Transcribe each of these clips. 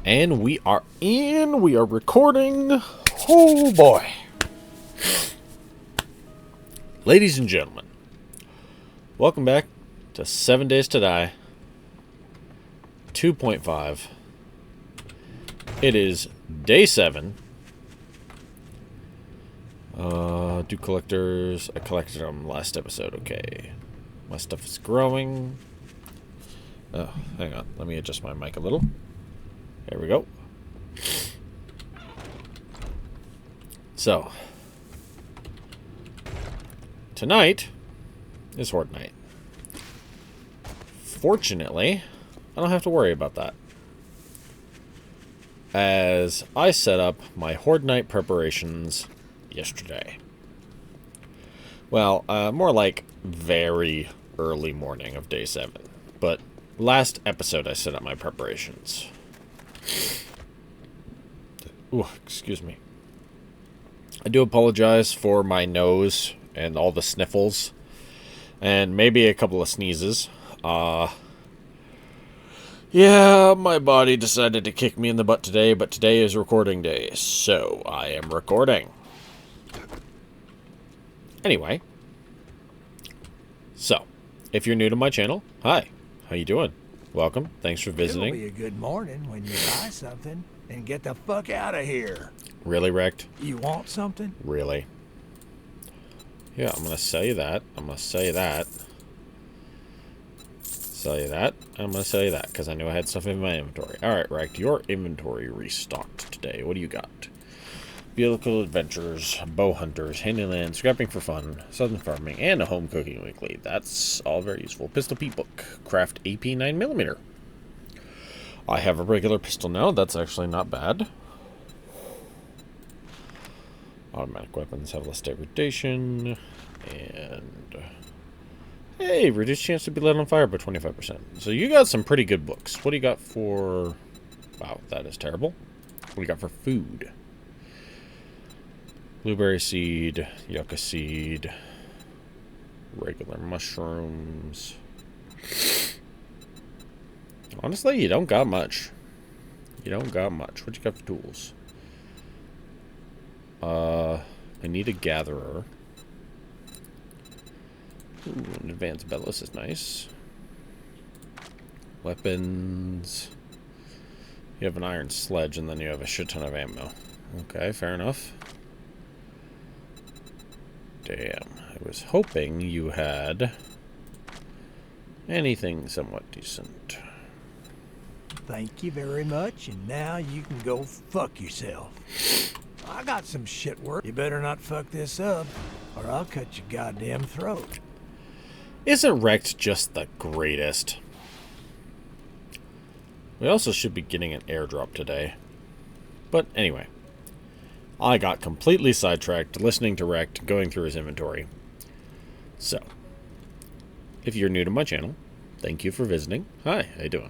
And we are in. We are recording. Oh boy. Ladies and gentlemen, welcome back to 7 Days to Die 2.5. It is day 7. Do collectors. I collected them last episode. Okay. My stuff is growing. Oh, hang on. Let me adjust my mic a little. There we go. So, tonight is Horde Night. Fortunately, I don't have to worry about that, as I set up my Horde Night preparations yesterday. Well, more like very early morning of day 7. But last episode I set up my preparations. Ooh, excuse me. I do apologize for my nose and all the sniffles. And maybe a couple of sneezes. Yeah, my body decided to kick me in the butt today, but today is recording day, so I am recording. Anyway. So, if you're new to my channel, hi. How you doing? Welcome. Thanks for visiting. It'll be a good morning when you buy something and get the fuck out of here. Really, Wrecked? You want something? Really? Yeah, I'm gonna sell you that. I'm gonna sell you that. Sell you that. I'm gonna sell you that because I knew I had stuff in my inventory. Alright, Wrecked. Your inventory restocked today. What do you got? Vehicle adventures, bow hunters, handyland, scrapping for fun, southern farming, and a home cooking weekly. That's all very useful. Pistol Pete book. Craft AP 9mm. I have a regular pistol now. That's actually not bad. Automatic weapons have less degradation. And hey, reduced chance to be lit on fire by 25%. So you got some pretty good books. What do you got for... Wow, that is terrible. What do you got for food? Blueberry seed, yucca seed, regular mushrooms. Honestly, you don't got much. You don't got much. What you got for tools? I need a gatherer. Ooh, an advanced bellows is nice. Weapons. You have an iron sledge, and then you have a shit ton of ammo. Okay, fair enough. Damn, I was hoping you had anything somewhat decent. Thank you very much, and now you can go fuck yourself. I got some shit work. You better not fuck this up, or I'll cut your goddamn throat. Isn't Wrecked just the greatest? We also should be getting an airdrop today. But anyway. I got completely sidetracked listening to Wrecked going through his inventory. So, if you're new to my channel, thank you for visiting. Hi, how you doing?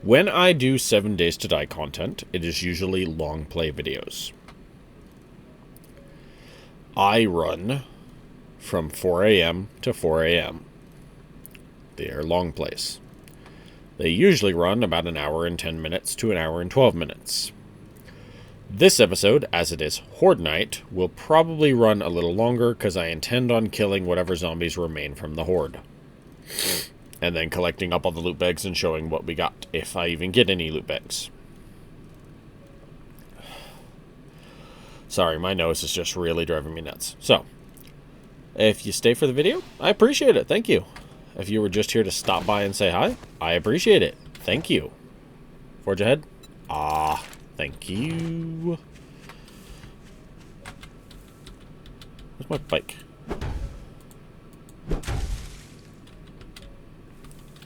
When I do 7 Days to Die content, it is usually long play videos. I run from 4 a.m. to 4 a.m. They are long plays. They usually run about an hour and 10 minutes to an hour and 12 minutes. This episode, as it is Horde Night, will probably run a little longer because I intend on killing whatever zombies remain from the Horde. And then collecting up all the loot bags and showing what we got, if I even get any loot bags. Sorry, my nose is just really driving me nuts. So, if you stay for the video, I appreciate it. Thank you. If you were just here to stop by and say hi, I appreciate it. Thank you. Forge ahead. Thank you. Where's my bike?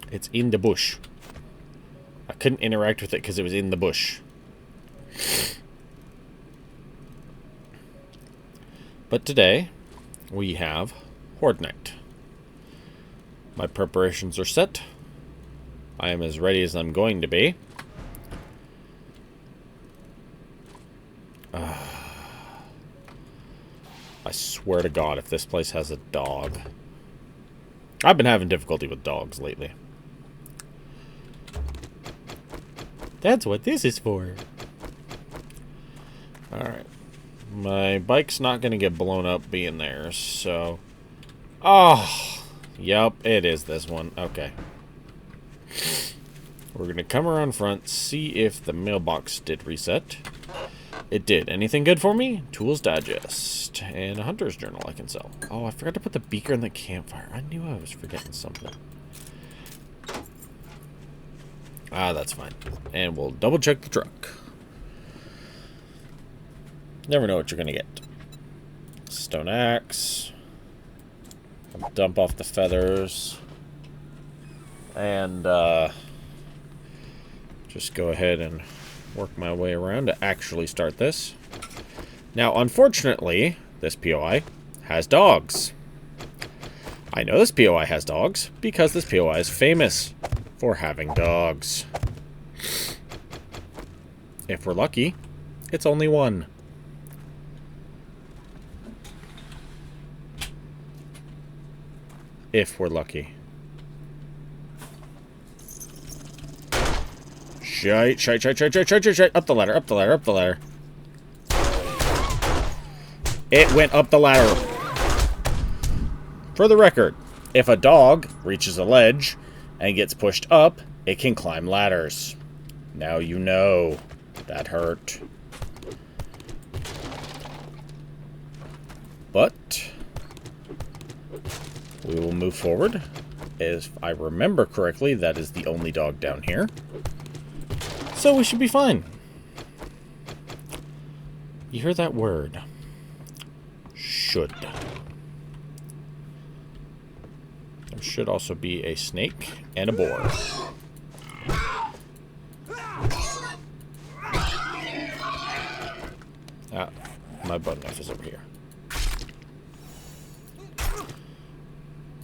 It's in the bush. I couldn't interact with it because it was in the bush. But today, we have Horde Night. My preparations are set. I am as ready as I'm going to be. I swear to God, if this place has a dog. I've been having difficulty with dogs lately. That's what this is for. Alright. My bike's not going to get blown up being there, so... Oh! Yep, it is this one. Okay. We're going to come around front, see if the mailbox did reset. It did. Anything good for me? Tools Digest. And a hunter's journal I can sell. Oh, I forgot to put the beaker in the campfire. I knew I was forgetting something. Ah, that's fine. And we'll double check the truck. Never know what you're going to get. Stone axe. Dump off the feathers. And, just go ahead and work my way around to actually start this. Now, unfortunately, this POI has dogs. I know this POI has dogs because this POI is famous for having dogs. If we're lucky, it's only one. If we're lucky. Shite. Up the ladder, up the ladder, up the ladder. It went up the ladder. For the record, if a dog reaches a ledge and gets pushed up, it can climb ladders. Now you know. That hurt. But we will move forward. If I remember correctly, that is the only dog down here. So we should be fine. You hear that word? Should. There should also be a snake and a boar. Ah, my butter knife is over here.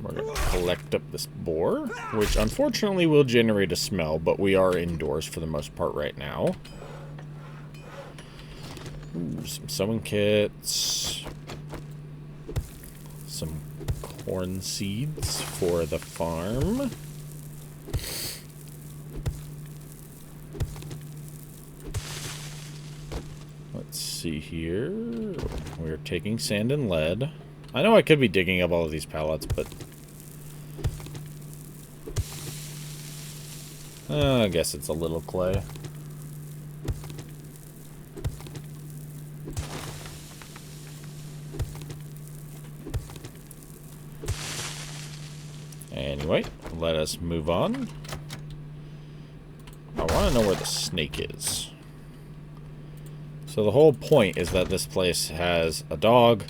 We're going to collect up this boar, which unfortunately will generate a smell, but we are indoors for the most part right now. Ooh, some sewing kits. Some corn seeds for the farm. Let's see here. We're taking sand and lead. I know I could be digging up all of these pallets, but... I guess it's a little clay. Anyway, let us move on. I want to know where the snake is. So the whole point is that this place has a dog,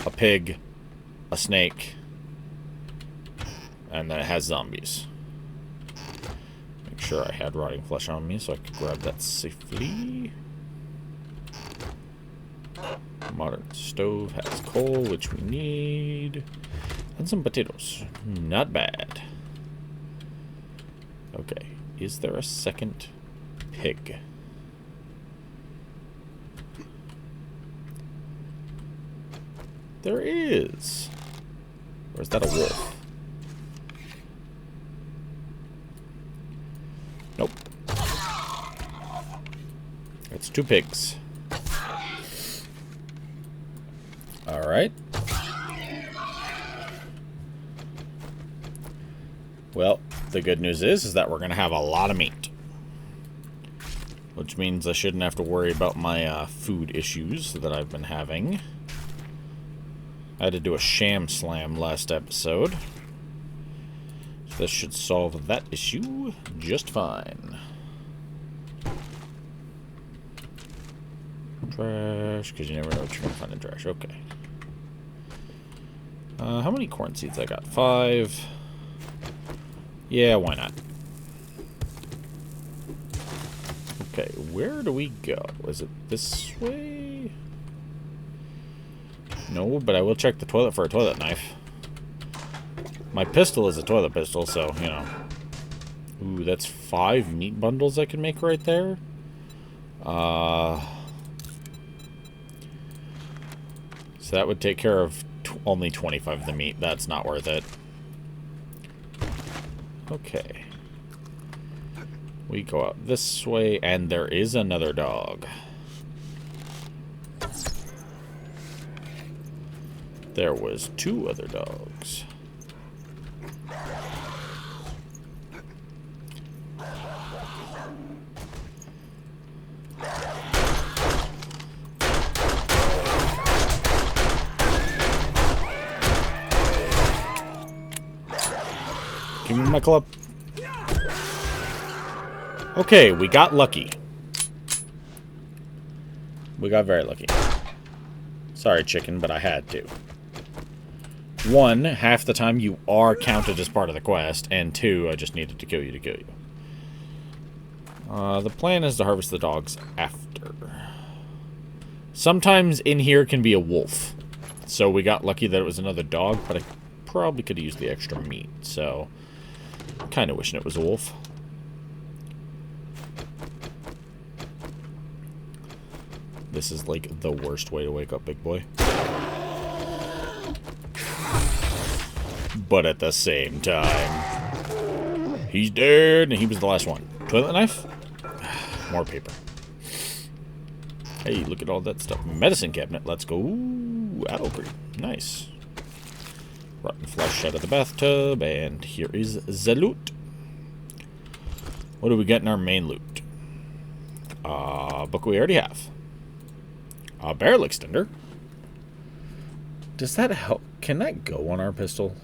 a pig, a snake, and then it has zombies. Make sure I had rotting flesh on me so I could grab that safely. Modern stove has coal, which we need. And some potatoes. Not bad. Okay. Is there a second pig? There is. Or is that a wolf? Nope. It's two pigs. Alright. Well, the good news is that we're going to have a lot of meat. Which means I shouldn't have to worry about my food issues that I've been having. I had to do a sham slam last episode. So this should solve that issue just fine. Trash, because you never know what you're going to find in trash. Okay. How many corn seeds I got? 5. Yeah, why not? Okay, where do we go? Is it this way? No, but I will check the toilet for a toilet knife. My pistol is a toilet pistol, so, you know. Ooh, that's 5 meat bundles I can make right there. So that would take care of only 25 of the meat. That's not worth it. Okay. We go out this way, and there is another dog. There was 2 other dogs. Give me my club. Okay, we got lucky. We got very lucky. Sorry, chicken, but I had to. 1, half the time you are counted as part of the quest, and 2, I just needed to kill you to kill you. The plan is to harvest the dogs after. Sometimes in here can be a wolf. So we got lucky that it was another dog, but I probably could have used the extra meat, so kind of wishing it was a wolf. This is like the worst way to wake up, big boy. But at the same time, he's dead, and he was the last one. Toilet knife? More paper. Hey, look at all that stuff. Medicine cabinet. Let's go. Ooh, apple cream. Nice. Rotten flesh out of the bathtub, and here is the loot. What do we get in our main loot? Book we already have. A barrel extender. Does that help? Can that go on our pistol?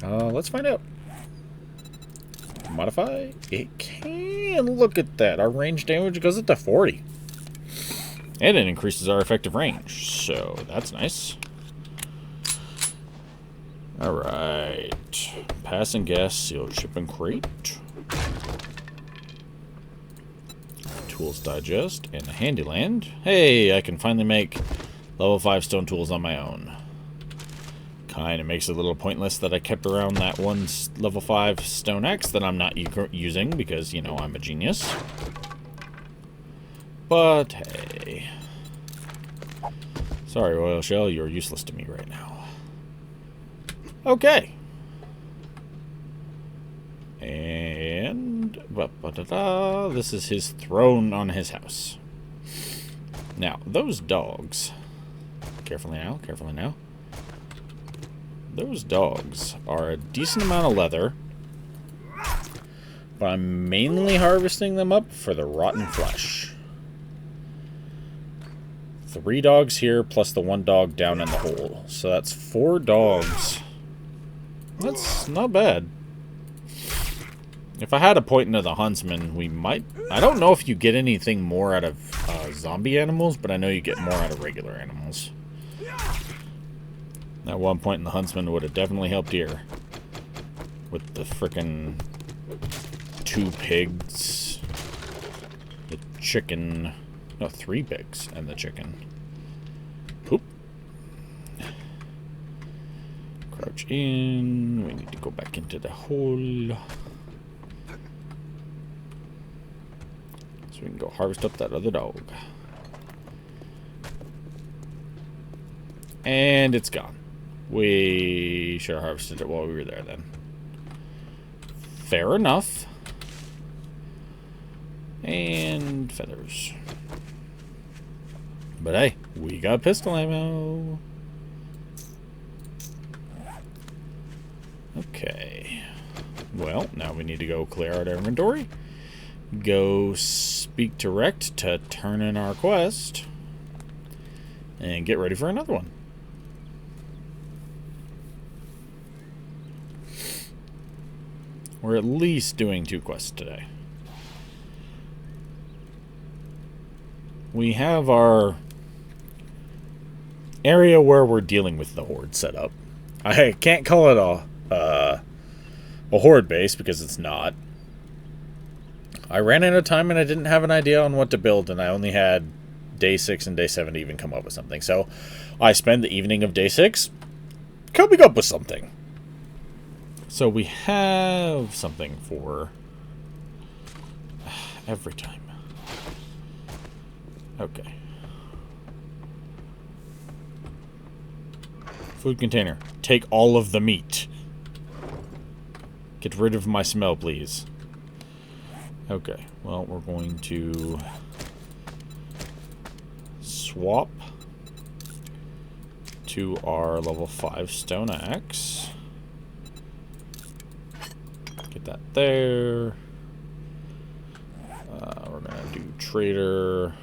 Let's find out. Modify. It can. Look at that. Our range damage goes up to 40. And it increases our effective range. So that's nice. Alright. Passing gas sealed shipping crate. Tools digest and a Handyland. Hey, I can finally make level 5 stone tools on my own. Kind of makes it a little pointless that I kept around that one level 5 stone axe that I'm not using because, you know, I'm a genius. But hey. Sorry, oil shell, you're useless to me right now. Okay. And this is his throne on his house. Now, those dogs. Carefully now, carefully now. Those dogs are a decent amount of leather, but I'm mainly harvesting them up for the rotten flesh. 3 dogs here, plus the 1 dog down in the hole. So that's 4 dogs. That's not bad. If I had to point into the huntsman, we might... I don't know if you get anything more out of zombie animals, but I know you get more out of regular animals. At one point, the huntsman would have definitely helped here. With the frickin' 2 pigs. The chicken... No, 3 pigs and the chicken. Poop. Crouch in. We need to go back into the hole. So we can go harvest up that other dog. And it's gone. We should have harvested it while we were there then. Fair enough. And feathers. But hey, we got pistol ammo. Okay. Well, now we need to go clear out our inventory. Go speak to Rect to turn in our quest. And get ready for another one. We're at least doing 2 quests today. We have our area where we're dealing with the horde set up. I can't call it a horde base because it's not. I ran out of time and I didn't have an idea on what to build, and I only had day 6 and day 7 to even come up with something. So I spend the evening of day 6 coming up with something. So we have something for every time. Okay. Food container. Take all of the meat. Get rid of my smell, please. Okay, well, we're going to swap to our level 5 stone axe. Get that there. We're going to do trader.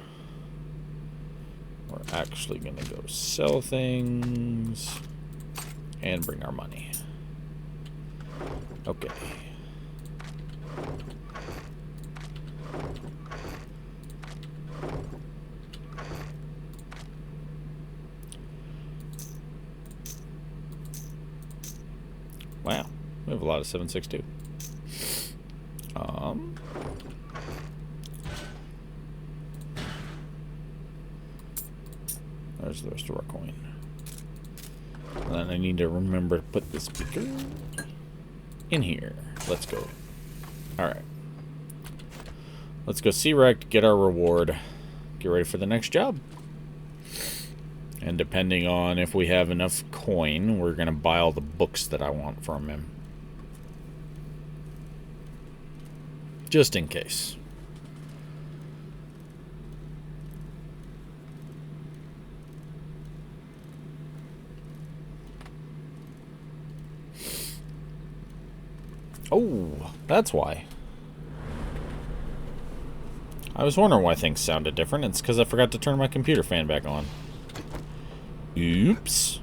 We're actually going to go sell things and bring our money. Okay. Wow, we have a lot of 762. There's the rest of our coin. And then I need to remember to put this speaker in here. Let's go. Alright. Let's go C-Rect, get our reward, get ready for the next job. And depending on if we have enough coin, we're going to buy all the books that I want from him. Just in case. Oh, that's why. I was wondering why things sounded different. It's because I forgot to turn my computer fan back on. Oops.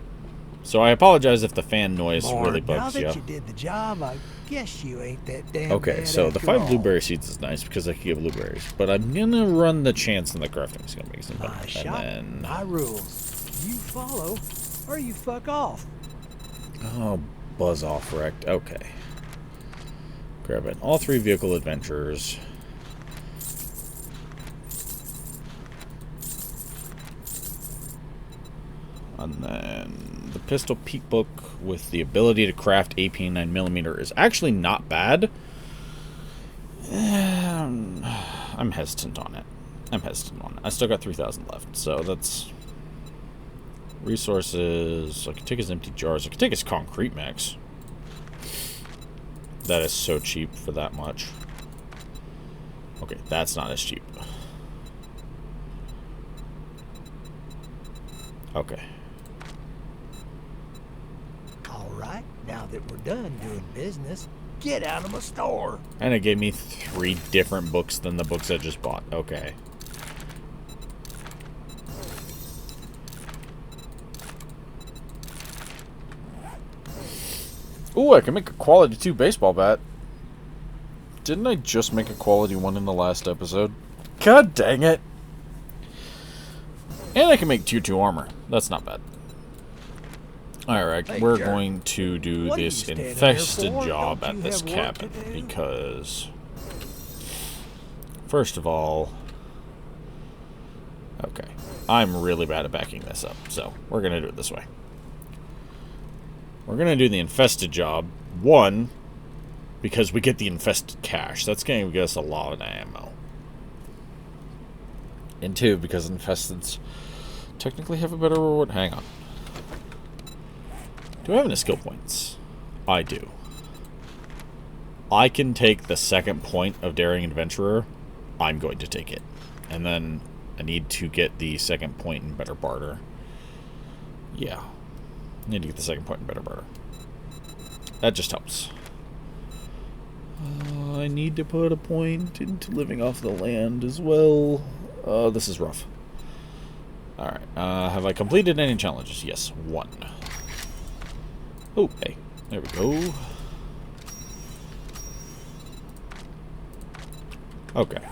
So I apologize if the fan noise really bugs you. Now that you did the job, I guess you ain't that damn Okay, bad so the after 5 all. blueberry seeds is nice because I can get blueberries. But I'm going to run the chance in the crafting skill makes some My better. shop, And then... my rules. You follow, or you fuck off. Oh, buzz off, wrecked. Okay. Grab it. All 3 vehicle adventures. And then the pistol peak book with the ability to craft AP 9mm is actually not bad. I'm hesitant on it. I still got 3,000 left, so that's... Resources. I can take his empty jars. I can take his concrete mix. That is so cheap for that much. Okay, that's not as cheap. Okay. All right, now that we're done doing business, get out of my store. And it gave me 3 different books than the books I just bought. Okay. Ooh, I can make a quality 2 baseball bat. Didn't I just make a quality 1 in the last episode? God dang it. And I can make tier 2 armor. That's not bad. Alright, Hey, we're Jerk. going to do What are you this standing infested there for? job Don't at you this have work cabin. to do? Because... First of all... Okay. I'm really bad at backing this up. So, we're going to do it this way. We're going to do the infested job. 1, because we get the infested cash. That's going to give us a lot of ammo. And 2, because infesteds technically have a better reward. Hang on. Do I have any skill points? I do. I can take the 2nd point of Daring Adventurer. I'm going to take it. And then I need to get the 2nd point in Better Barter. Yeah. I need to get the 2nd point in Better Barter. That just helps. I need to put a point into living off the land as well. This is rough. Alright. Have I completed any challenges? Yes. 1. Oh, hey. There we go. Okay.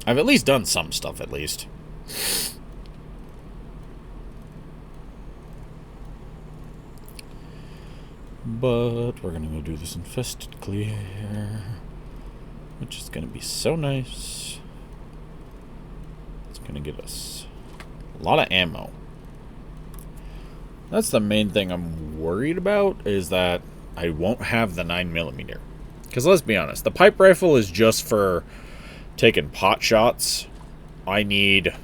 I've at least done some stuff, at least. But we're gonna go do this infested clear, which is gonna be so nice. It's gonna get us a lot of ammo. That's the main thing I'm worried about, is that I won't have the 9mm. Because let's be honest, the pipe rifle is just for taking pot shots. I need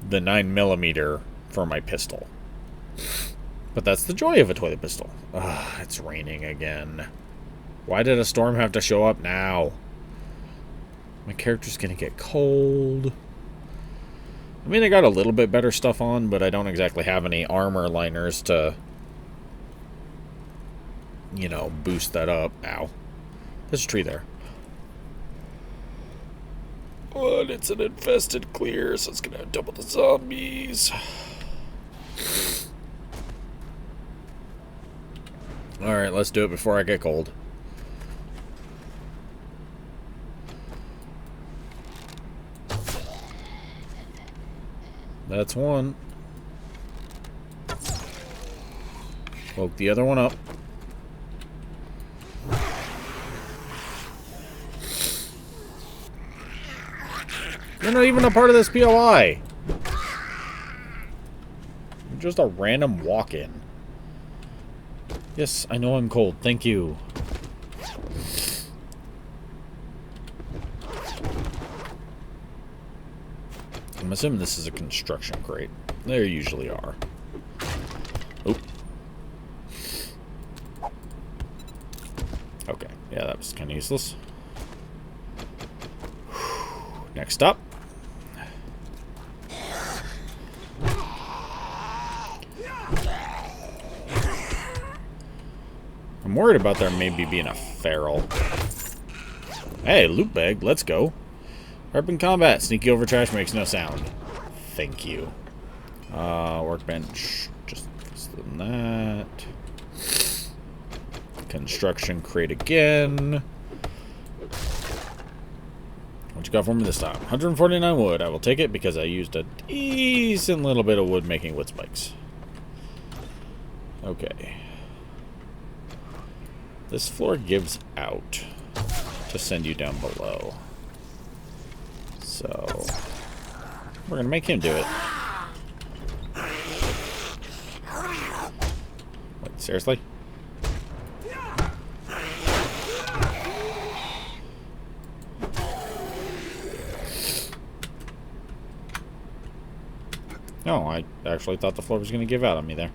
the 9mm for my pistol. But that's the joy of a toilet pistol. Ugh, it's raining again. Why did a storm have to show up now? My character's gonna get cold. I mean, I got a little bit better stuff on, but I don't exactly have any armor liners to, you know, boost that up. Ow. There's a tree there. But it's an infested clear, so it's gonna double the zombies. Alright, let's do it before I get cold. That's one. Woke the other one up. You're not even a part of this POI. You're just a random walk-in. Yes, I know I'm cold. Thank you. I'm assuming this is a construction crate. There usually are. Oop. Okay. Yeah, that was kind of useless. Next up. I'm worried about there maybe being a feral. Hey, loot bag, let's go. Urban combat, sneaky over trash makes no sound. Thank you. Workbench, just that. Construction crate again. What you got for me this time? 149 wood. I will take it because I used a decent little bit of wood making wood spikes. Okay. This floor gives out to send you down below. So, we're going to make him do it. Wait, seriously? No, I actually thought the floor was going to give out on me there.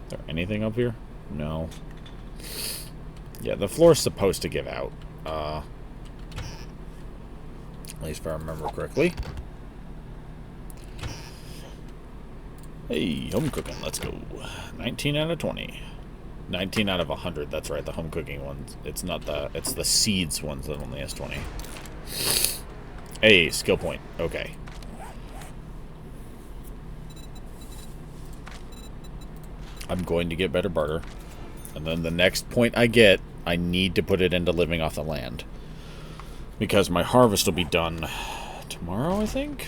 Is there anything up here? No. Yeah, the floor's supposed to give out. At least if I remember correctly. Hey, home cooking, let's go. 19 out of 20. 19 out of 100, that's right, the home cooking ones. It's not the, it's the seeds ones that only has 20. Hey, skill point, okay. I'm going to get better barter. And then the next point I get, I need to put it into living off the land. Because my harvest will be done tomorrow, I think?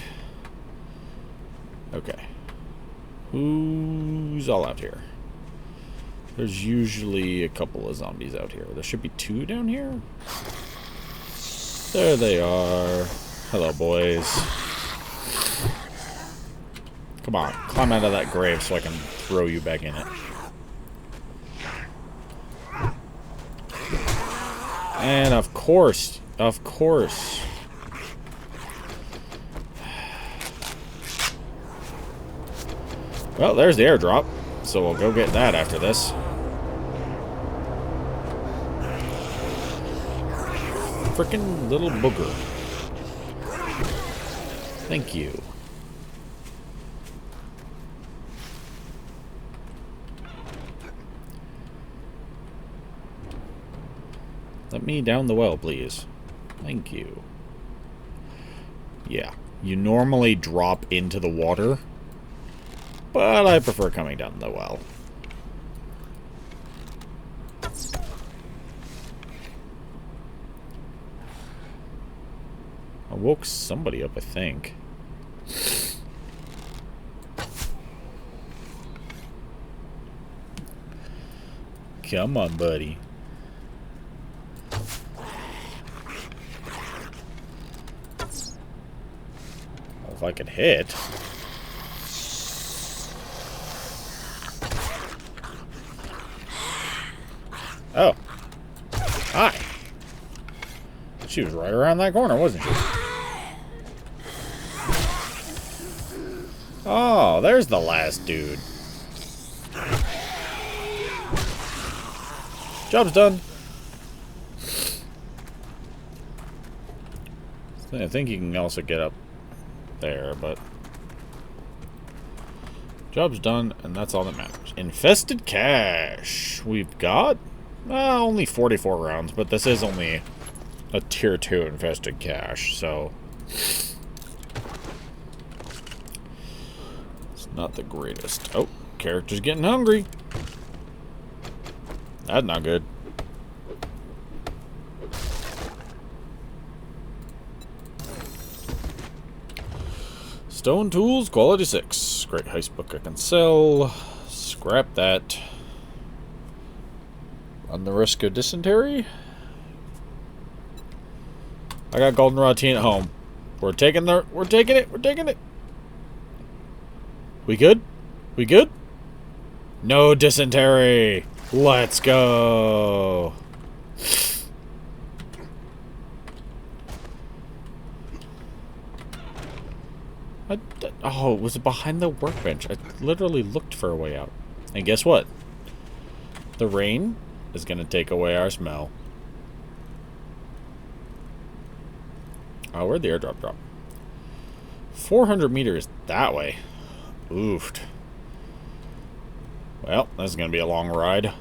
Okay. Who's all out here? There's usually a couple of zombies out here. There should be 2 down here? There they are. Hello, boys. Come on, climb out of that grave so I can throw you back in it. And of course. Well, there's the airdrop. So we'll go get that after this. Frickin' little booger. Thank you. Let me down the well, please. Thank you. Yeah, you normally drop into the water, but I prefer coming down the well. I woke somebody up, I think. Come on, buddy. Well, if I could hit. Oh. Hi. She was right around that corner, wasn't she? Oh, there's the last dude. Job's done. I think you can also get up there, but... Job's done, and that's all that matters. Infested cache. We've got... only 44 rounds, but this is only a tier 2 infested cache, so... It's not the greatest. Oh, character's getting hungry. That's not good. Stone tools, quality 6. Great heist book I can sell. Scrap that. On the risk of dysentery. I got goldenrod tea at home. We're taking it. We good? We good? No dysentery. Let's go. Oh, was it behind the workbench? I literally looked for a way out. And guess what? The rain is going to take away our smell. Oh, where'd the airdrop drop? 400 meters that way. Oofed. Well, this is going to be a long ride.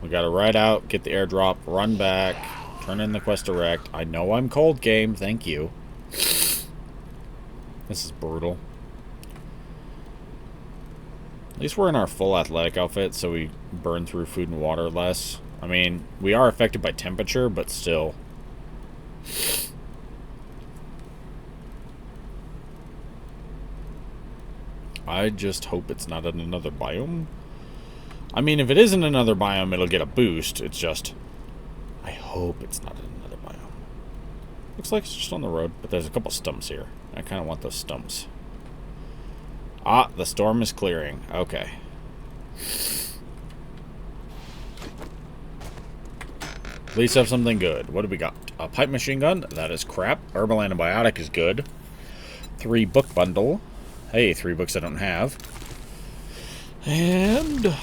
We got to ride out, get the airdrop, run back, turn in the quest direct. I know I'm cold, game. Thank you. This is brutal. At least we're in our full athletic outfit, so we burn through food and water less. I mean, we are affected by temperature, but still. I just hope it's not in another biome. I mean, if it is in another biome, it'll get a boost. It's just... I hope it's not in another biome. Looks like it's just on the road, but there's a couple stumps here. I kind of want those stumps. Ah, the storm is clearing. Okay. At least have something good. What do we got? A pipe machine gun? That is crap. Herbal antibiotic is good. 3 book bundle. Hey, 3 books I don't have. And...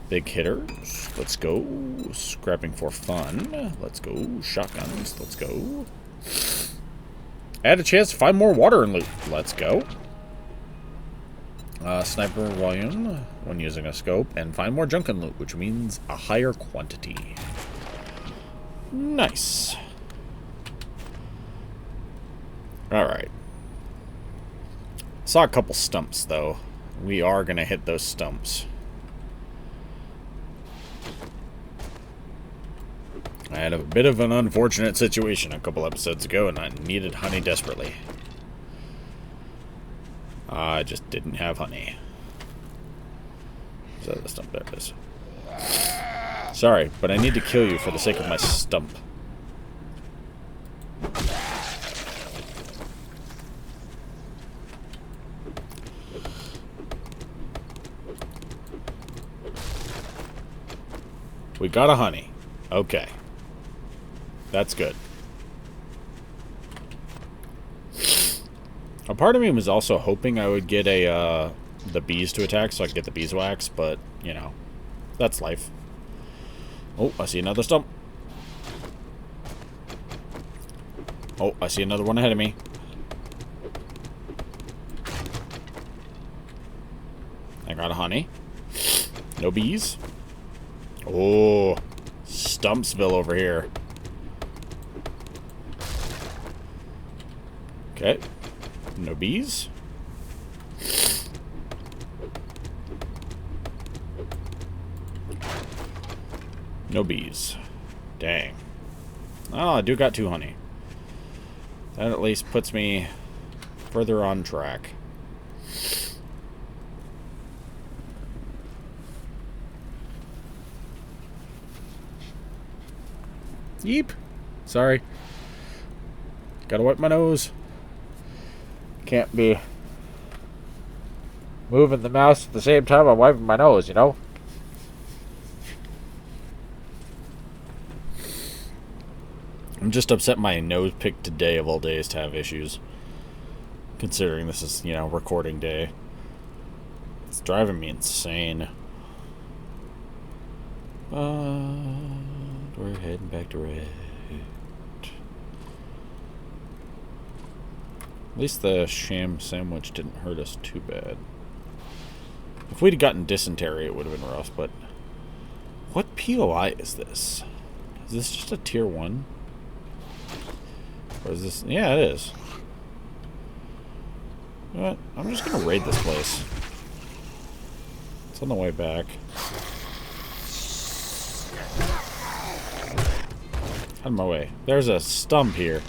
big hitters. Let's go. Scrapping for fun. Let's go. Shotguns. Let's go. Add a chance to find more water and loot. Let's go. Sniper volume when using a scope. And find more junk and loot, which means a higher quantity. Nice. Alright. Saw a couple stumps, though. We are going to hit those stumps. I had a bit of an unfortunate situation a couple episodes ago, and I needed honey desperately. I just didn't have honey. Is that the stump? There it is. Sorry, but I need to kill you for the sake of my stump. We got a honey. Okay. That's good. A part of me was also hoping I would get a the bees to attack so I could get the beeswax, but, you know, that's life. Oh, I see another stump. Oh, I see another one ahead of me. I got a honey. No bees. Oh, Stumpsville over here. Okay. No bees. No bees. Dang. Oh, I do got 2 honey. That at least puts me further on track. Yeep. Sorry. Gotta wipe my nose. Can't be moving the mouse at the same time I'm wiping my nose, you know? I'm just upset my nose picked today of all days to have issues. Considering this is, you know, recording day. It's driving me insane. We're heading back to red. At least the sham sandwich didn't hurt us too bad. If we'd gotten dysentery, it would have been rough, but... What POI is this? Is this just a tier 1? Or is this... Yeah, it is. You know what? I'm just gonna raid this place. It's on the way back. Out of my way. There's a stump here.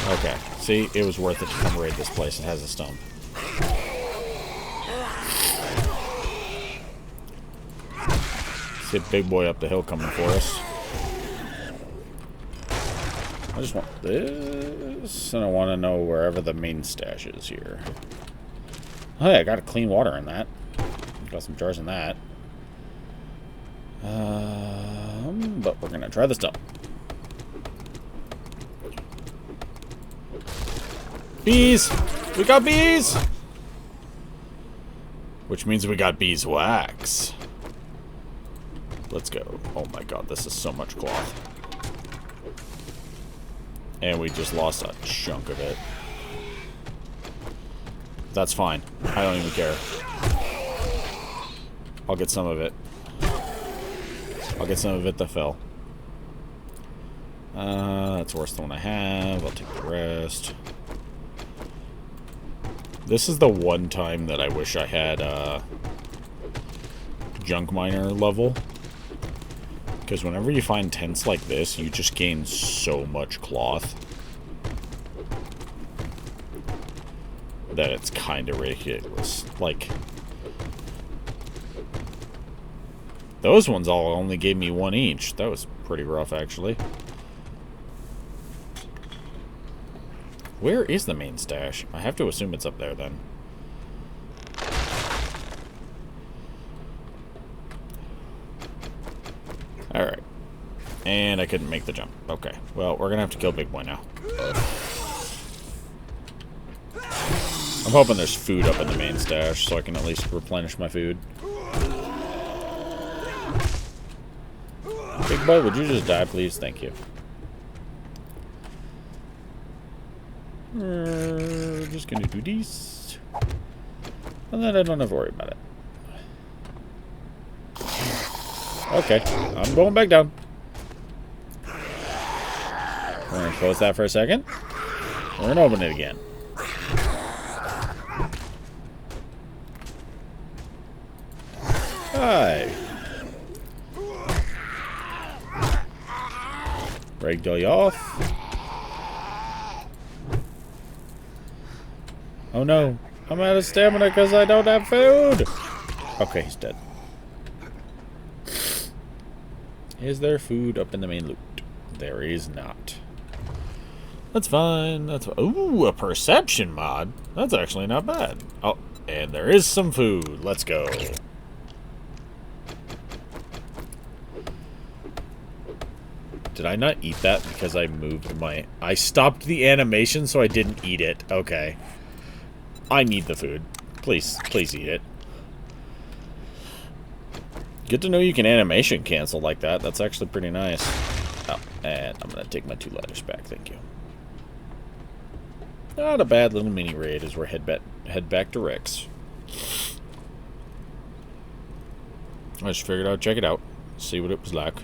Okay. See, it was worth it to come raid this place. It has a stump. See a big boy up the hill coming for us. I just want this, and I want to know wherever the main stash is here. Oh yeah, I got a clean water in that. Got some jars in that. But we're gonna try this dump. Bees! We got bees! Which means we got beeswax. Let's go. Oh my god, this is so much cloth. And we just lost a chunk of it. That's fine. I don't even care. I'll get some of it. I'll get some of it that fell. That's worse than what I have. I'll take the rest. This is the one time that I wish I had junk miner level. Because whenever you find tents like this, you just gain so much cloth that it's kind of ridiculous. Like, those ones all only gave me 1 each. That was pretty rough, actually. Where is the main stash? I have to assume it's up there, then. Alright. And I couldn't make the jump. Okay. Well, we're gonna have to kill Big Boy now. I'm hoping there's food up in the main stash, so I can at least replenish my food. Big Boy, would you just die, please? Thank you. We're just gonna do these. And then I don't have to worry about it. Okay, I'm going back down. We're gonna close that for a second. We're gonna open it again. Hi. Ragdoll you off. Oh no, I'm out of stamina because I don't have food. Okay, he's dead. Is there food up in the main loot? There is not. That's fine. That's ooh, a perception mod. That's actually not bad. Oh, and there is some food. Let's go. Did I not eat that because I moved my... I stopped the animation so I didn't eat it. Okay. I need the food. Please, please eat it. Good to know you can animation cancel like that. That's actually pretty nice. Oh, and I'm going to take my 2 ladders back. Thank you. Not a bad little mini raid as we're head back to Rick's. I just figured I'd check it out. See what it was like.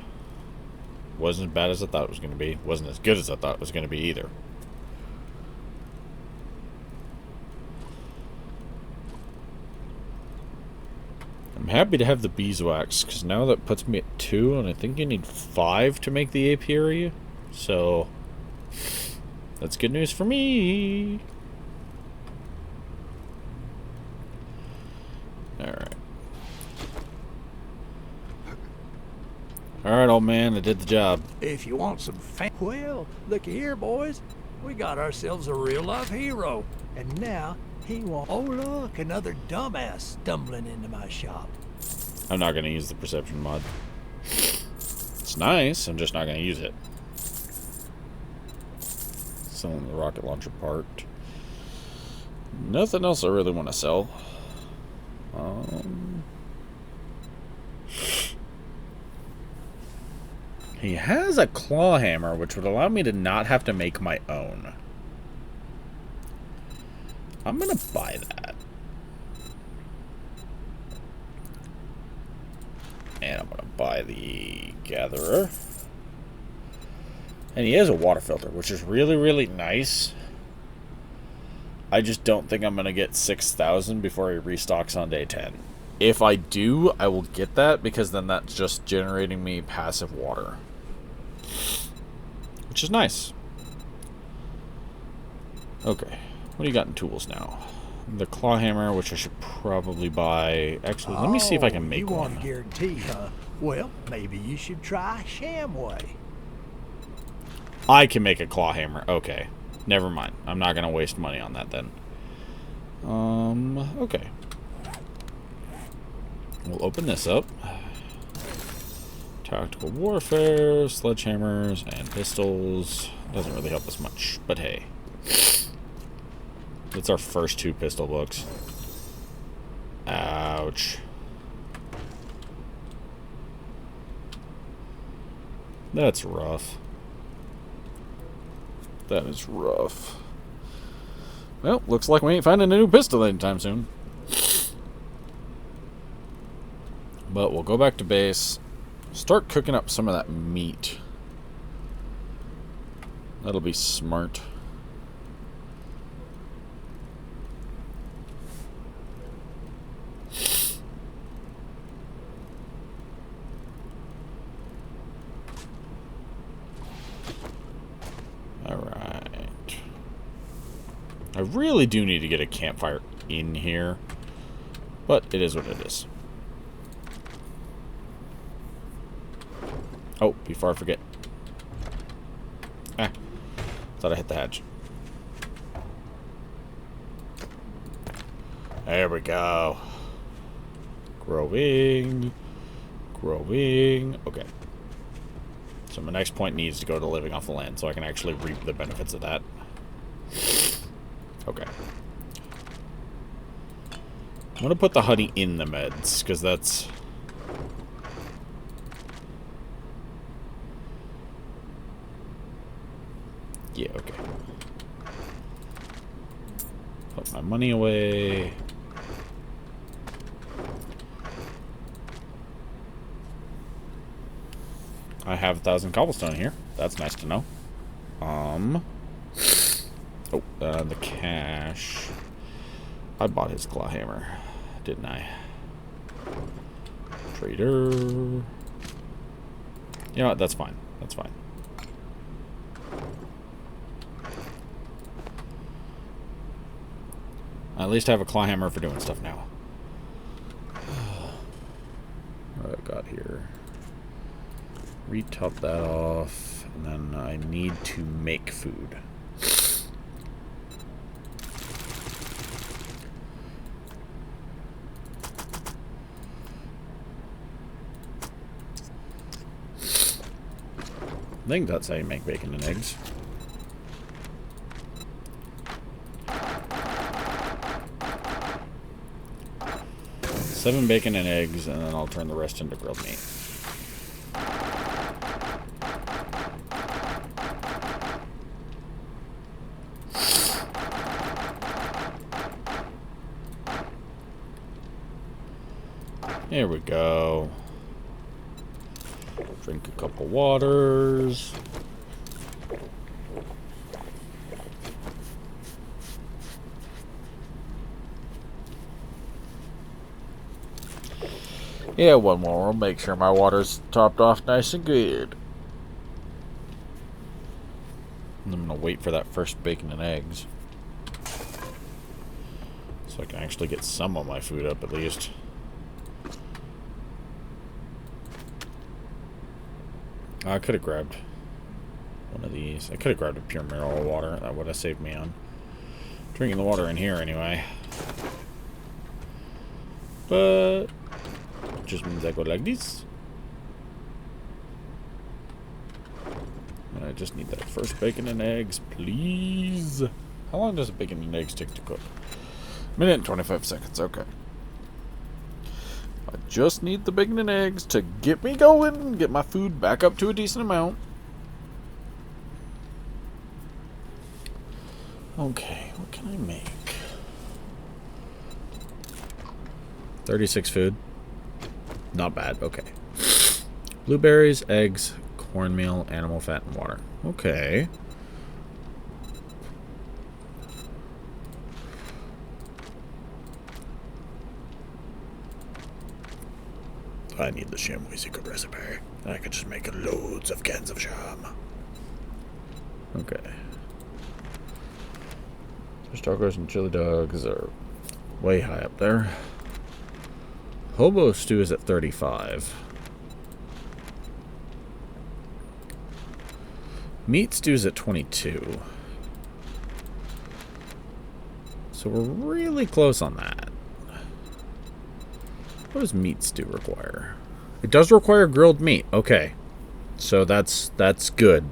Wasn't as bad as I thought it was going to be. Wasn't as good as I thought it was going to be either. I'm happy to have the beeswax, because now that puts me at 2, and I think you need 5 to make the apiary. So, that's good news for me. Alright. Alright, old man, I did the job. If you want some well, looky here, boys. We got ourselves a real-life hero. And now, he won't... Oh, look, another dumbass stumbling into my shop. I'm not going to use the perception mod. It's nice, I'm just not going to use it. Selling the rocket launcher part. Nothing else I really want to sell. He has a claw hammer, which would allow me to not have to make my own. I'm going to buy that. And I'm going to buy the gatherer. And he has a water filter, which is really, really nice. I just don't think I'm going to get 6,000 before he restocks on day 10. If I do, I will get that, because then that's just generating me passive water. Which is nice. Okay. What do you got in tools now? The claw hammer, which I should probably buy. Actually, let me see if I can make you one. want a guarantee, huh? Well, maybe you should try Shamway. I can make a claw hammer. Okay. Never mind. I'm not going to waste money on that then. Okay. We'll open this up. Tactical warfare, sledgehammers, and pistols. Doesn't really help us much, but hey. It's our first 2 pistol books. Ouch. That's rough. That is rough. Well, looks like we ain't finding a new pistol anytime soon. But we'll go back to base. Start cooking up some of that meat. That'll be smart. Alright. I really do need to get a campfire in here. But it is what it is. Oh, before I forget. Ah. Thought I hit the hatch. There we go. Growing. Growing. Okay. So my next point needs to go to living off the land so I can actually reap the benefits of that. Okay. I'm going to put the honey in the meds, because that's... Yeah, okay. Put my money away. I have 1,000 cobblestone here. That's nice to know. The cash. I bought his claw hammer, didn't I? Trader. You know what? That's fine. That's fine. I at least have a claw hammer for doing stuff now. What I've got here. Retop that off, and then I need to make food. I think that's how you make bacon and eggs. Seven bacon and eggs, and then I'll turn the rest into grilled meat. There we go. Drink a couple waters. Yeah, one more. I'll make sure my water's topped off nice and good. And I'm going to wait for that first bacon and eggs. So I can actually get some of my food up at least. I could have grabbed one of these. I could have grabbed a pure mineral water. That would have saved me on drinking the water in here anyway. But it just means I go like this. And I just need that first bacon and eggs, please. How long does a bacon and eggs take to cook? 1 minute and 25 seconds. Okay. I just need the bacon and eggs to get me going, get my food back up to a decent amount. Okay, what can I make? 36 food. Not bad, okay. Blueberries, eggs, cornmeal, animal fat, and water. Okay. I need the chamois secret recipe. I could just make loads of cans of jam. Okay. Fish tacos and chili dogs are way high up there. Hobo stew is at 35. Meat stew is at 22. So we're really close on that. What does meat stew require? It does require grilled meat. Okay. So that's good.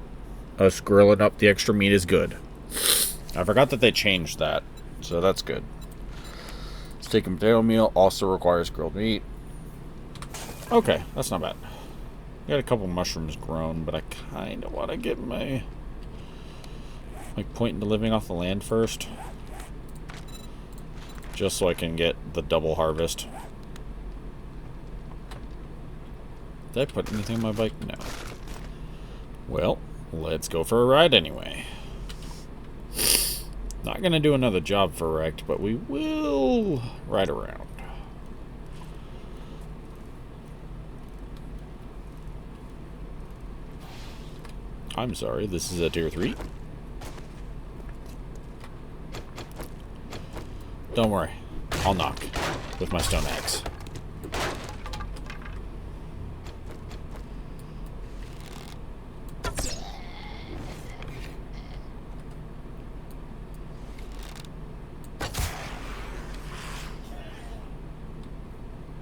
Us grilling up the extra meat is good. I forgot that they changed that. So that's good. Steak and potato meal also requires grilled meat. Okay, that's not bad. Got a couple mushrooms grown, but I kind of want to get my point into living off the land first. Just so I can get the double harvest. Did I put anything on my bike? No. Well, let's go for a ride anyway. Not gonna do another job for Wrecked, but we will ride around. I'm sorry, this is a tier 3. Don't worry, I'll knock with my stone axe.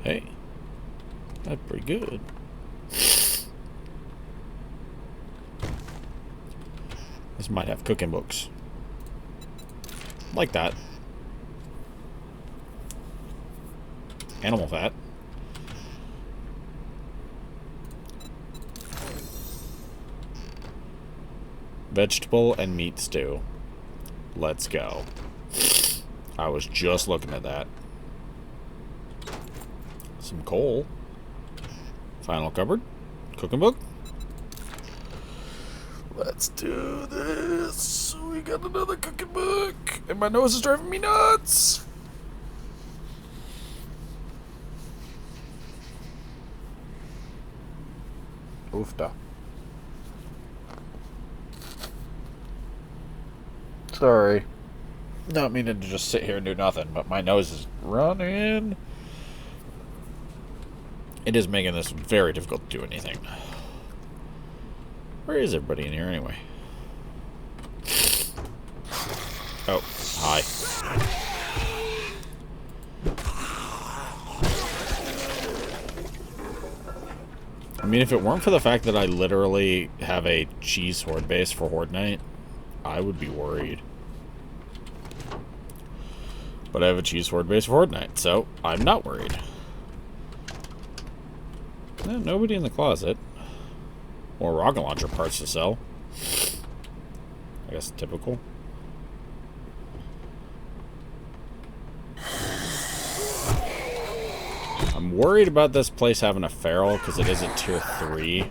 Hey, that's pretty good. This might have cooking books. Like that. Animal fat. Vegetable and meat stew. Let's go. I was just looking at that. Some coal. Final cupboard. Cooking book. Let's do this. We got another cooking book. And my nose is driving me nuts. Oofda. Sorry. Not meaning to just sit here and do nothing, but my nose is running. It is making this very difficult to do anything. Where is everybody in here anyway? Oh, hi. I mean, if it weren't for the fact that I literally have a cheese horde base for Horde Night, I would be worried. But I have a cheese horde base for Horde Night, so I'm not worried. Nobody in the closet. More rocket launcher parts to sell. I guess typical. I'm worried about this place having a feral because it is a tier 3.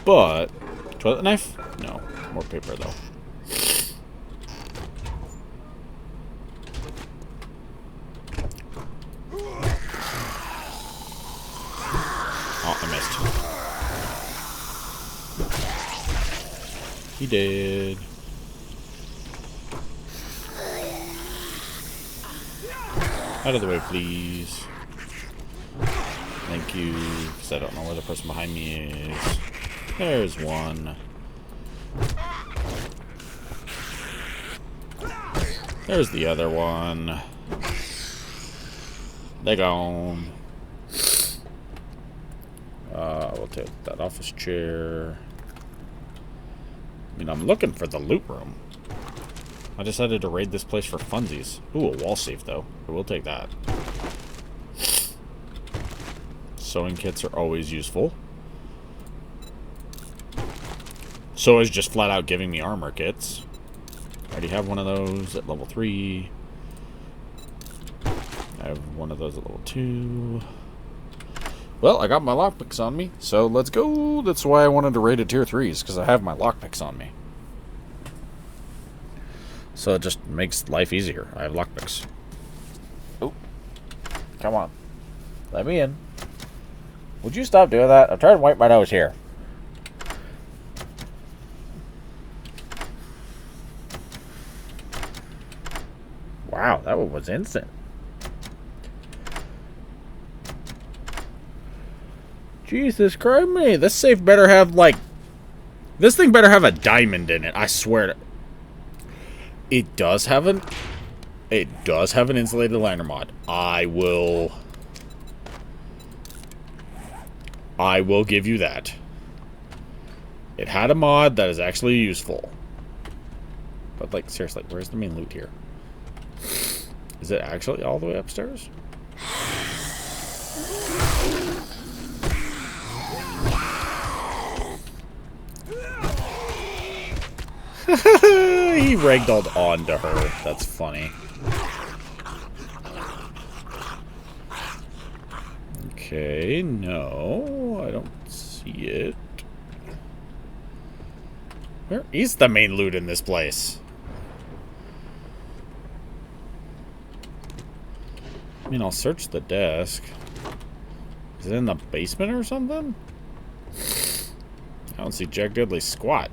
But toilet knife? No, more paper though. Oh, I missed. He did. Out of the way, please. Thank you, because I don't know where the person behind me is. There's one. There's the other one. They're gone. We'll take that office chair. I mean, I'm looking for the loot room. I decided to raid this place for funsies. Ooh, a wall safe, though. I will take that. Sewing kits are always useful. So is just flat out giving me armor kits. I already have one of those at level 3. I have one of those at level 2. Well, I got my lockpicks on me, so let's go. That's why I wanted to raid at tier 3s, because I have my lockpicks on me. So it just makes life easier. I have lockpicks. Oh, come on. Let me in. Would you stop doing that? I'm trying to wipe my nose here. Wow, that one was instant. Jesus Christ, me. This safe better have, like... This thing better have a diamond in it. I swear to... It does have an... It does have an insulated liner mod. I will give you that. It had a mod that is actually useful. But, like, seriously, where's the main loot here? Is it actually all the way upstairs? He ragdolled onto her. That's funny. Okay, no, I don't see it. Where is the main loot in this place? I mean, I'll search the desk. Is it in the basement or something? I don't see Jack Diddley squat.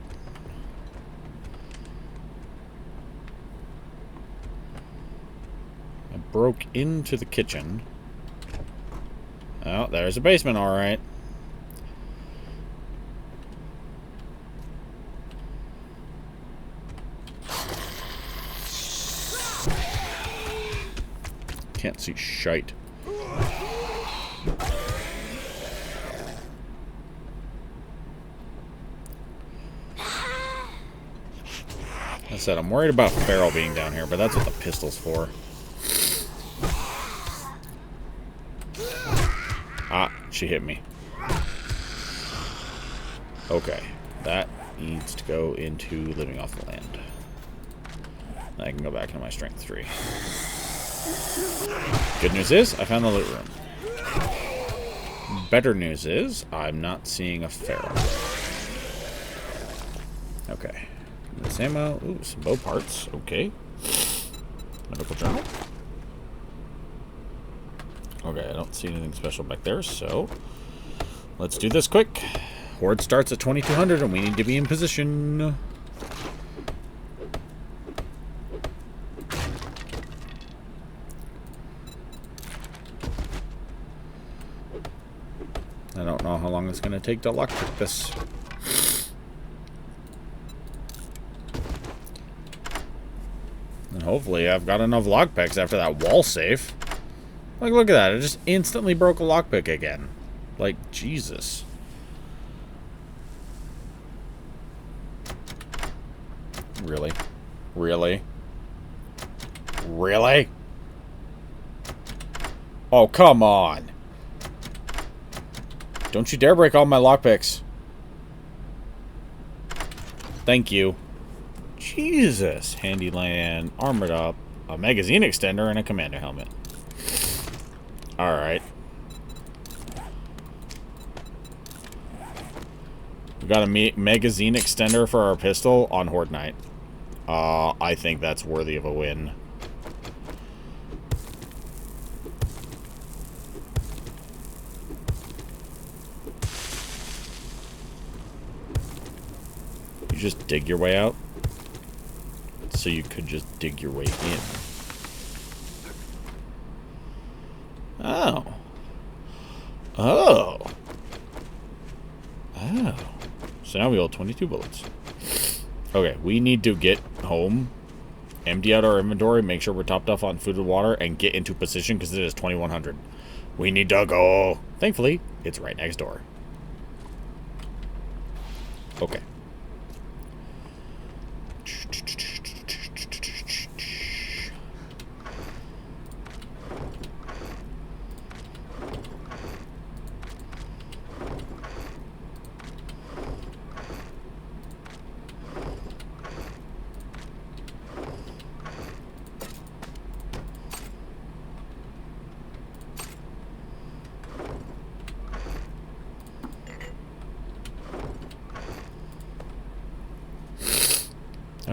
I broke into the kitchen. Oh, there's a basement, alright. Can't see shite. I said I'm worried about Feral being down here, but that's what the pistol's for. Ah, she hit me. Okay, that needs to go into living off the land. I can go back into my strength 3. Good news is, I found the loot room. Better news is, I'm not seeing a Feral. Okay. This ammo. Ooh, some bow parts. Okay. Medical journal. Okay, I don't see anything special back there, so let's do this quick. Horde starts at 2200 and we need to be in position. I don't know how long it's going to take to lockpick this. And hopefully I've got enough lockpicks after that wall safe. Like, look at that. It just instantly broke a lockpick again. Like, Jesus. Really? Really? Really? Oh, come on. Don't you dare break all my lockpicks. Thank you. Jesus. Handyland, armored up, a magazine extender, and a commander helmet. Alright. We got a magazine extender for our pistol on Horde Night. I think that's worthy of a win. You just dig your way out? So you could just dig your way in. Oh. Oh. Oh. So now we hold 22 bullets. Okay, we need to get home, empty out our inventory, make sure we're topped off on food and water, and get into position because it is 2100. We need to go. Thankfully, it's right next door. Okay.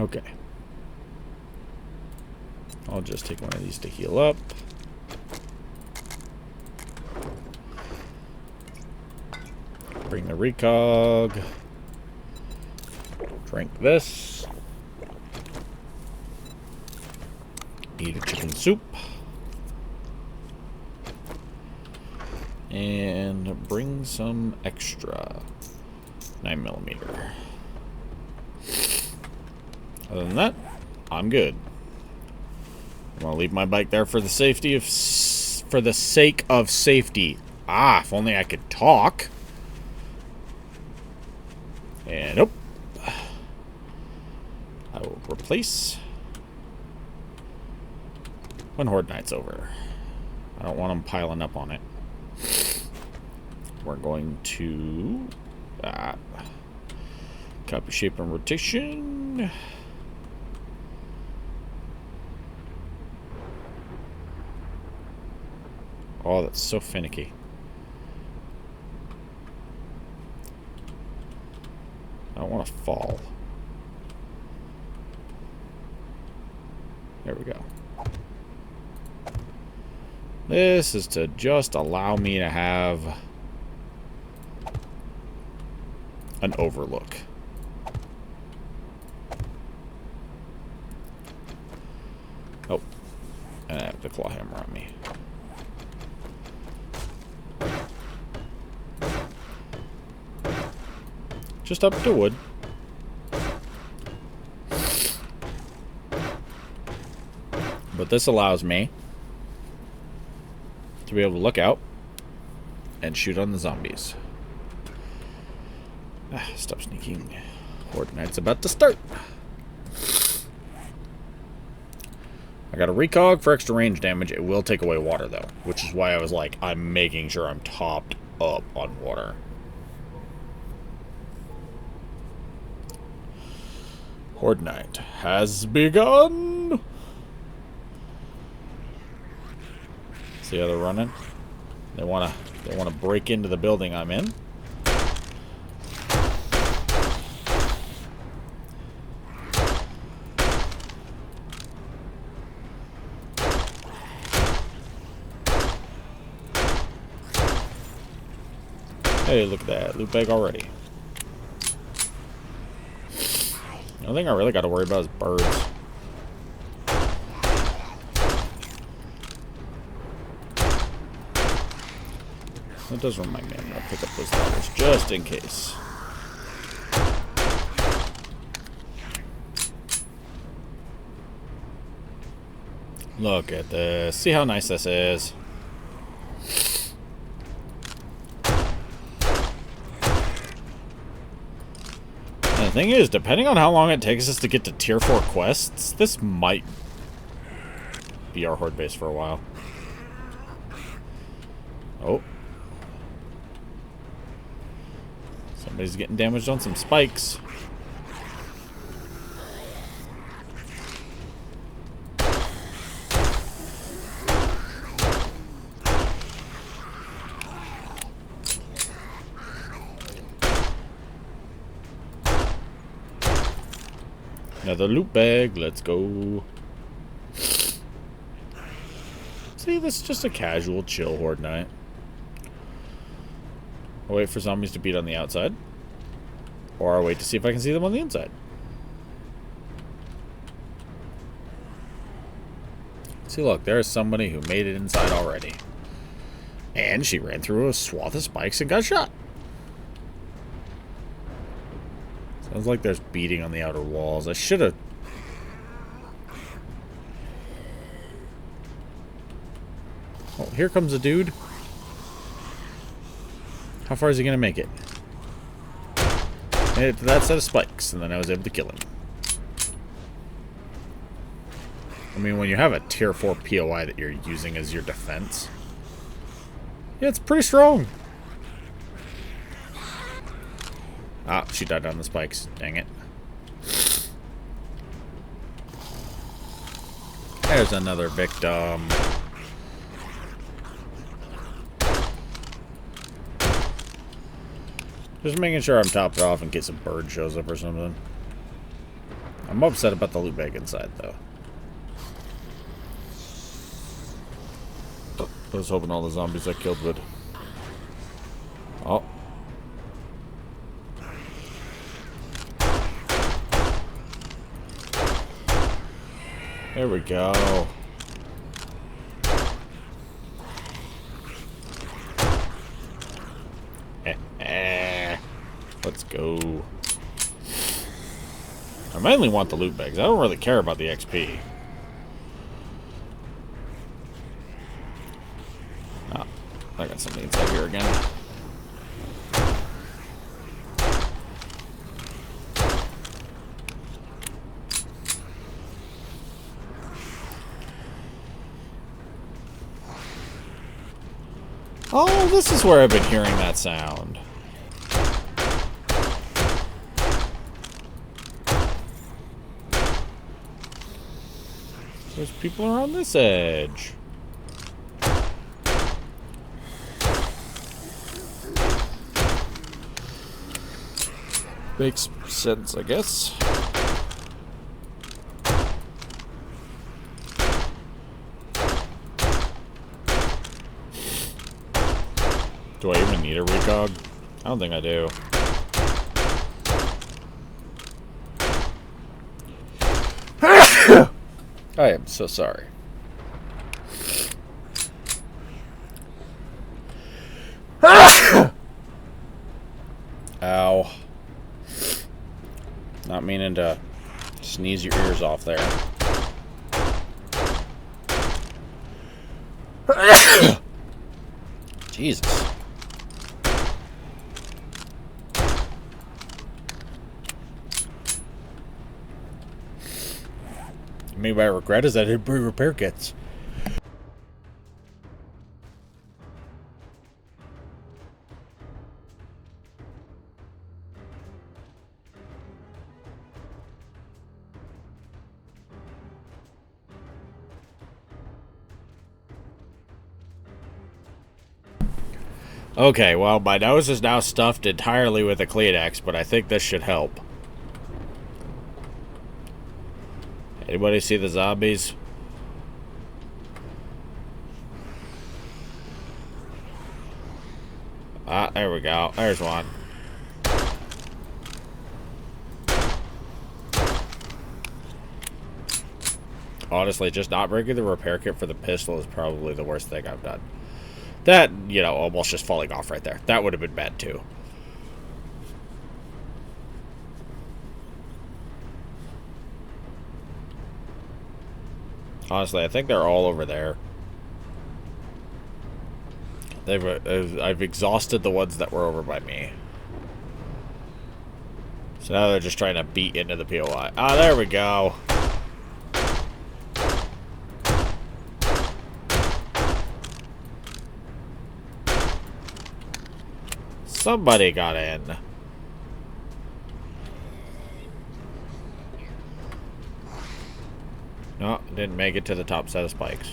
Okay. I'll just take one of these to heal up. Bring the recog. Drink this. Eat a chicken soup. And bring some extra 9mm. Other than that, I'm good. I'm gonna leave my bike there for the sake of safety. Ah, if only I could talk. And nope. I will replace when Horde Night's over. I don't want them piling up on it. We're going to copy shape and rotation. Oh, that's so finicky. I don't want to fall. There we go. This is to just allow me to have an overlook. Oh, and I have the claw hammer on me. Just up to wood. But this allows me to be able to look out and shoot on the zombies. Stop sneaking. Horde Night's about to start. I got a recog for extra range damage. It will take away water, though, which is why I was like, I'm making sure I'm topped up on water. Horde Night has begun. See how they're running? They wanna break into the building I'm in. Hey, look at that. Loot bag already. The only thing I really got to worry about is birds. That does remind me, I'm going to pick up those ladders just in case. Look at this. See how nice this is? And the thing is, depending on how long it takes us to get to tier 4 quests, this might be our horde base for a while. Oh. Somebody's getting damaged on some spikes. Another loot bag. Let's go. See, this is just a casual, chill horde night. I'll wait for zombies to beat on the outside. Or I'll wait to see if I can see them on the inside. See, look, there's somebody who made it inside already. And she ran through a swath of spikes and got shot. Sounds like there's beating on the outer walls. I should have... Oh, here comes a dude. How far is he going to make it? Made it to that set of spikes, and then I was able to kill him. I mean, when you have a tier 4 POI that you're using as your defense, yeah, it's pretty strong. Ah, she died on the spikes. Dang it. There's another victim. Just making sure I'm topped off in case a bird shows up or something. I'm upset about the loot bag inside, though. I was hoping all the zombies I killed would... Oh. There we go. Let's go. I mainly want the loot bags. I don't really care about the XP. Oh, I got something inside here again. Oh, this is where I've been hearing that sound. There's people around this edge. Makes sense, I guess. Do I even need a recog? I don't think I do. I am so sorry. Ow. Not meaning to sneeze your ears off there. Jesus. Maybe my regret is that I didn't bring repair kits. Okay, well, my nose is now stuffed entirely with a Kleenex, but I think this should help. Anybody see the zombies? Ah, there we go. There's one. Honestly, just not bringing the repair kit for the pistol is probably the worst thing I've done. That, you know, almost just falling off right there. That would have been bad, too. Honestly, I think they're all over there. I've exhausted the ones that were over by me. So now they're just trying to beat into the POI. Ah, there we go. Somebody got in. No, didn't make it to the top set of spikes.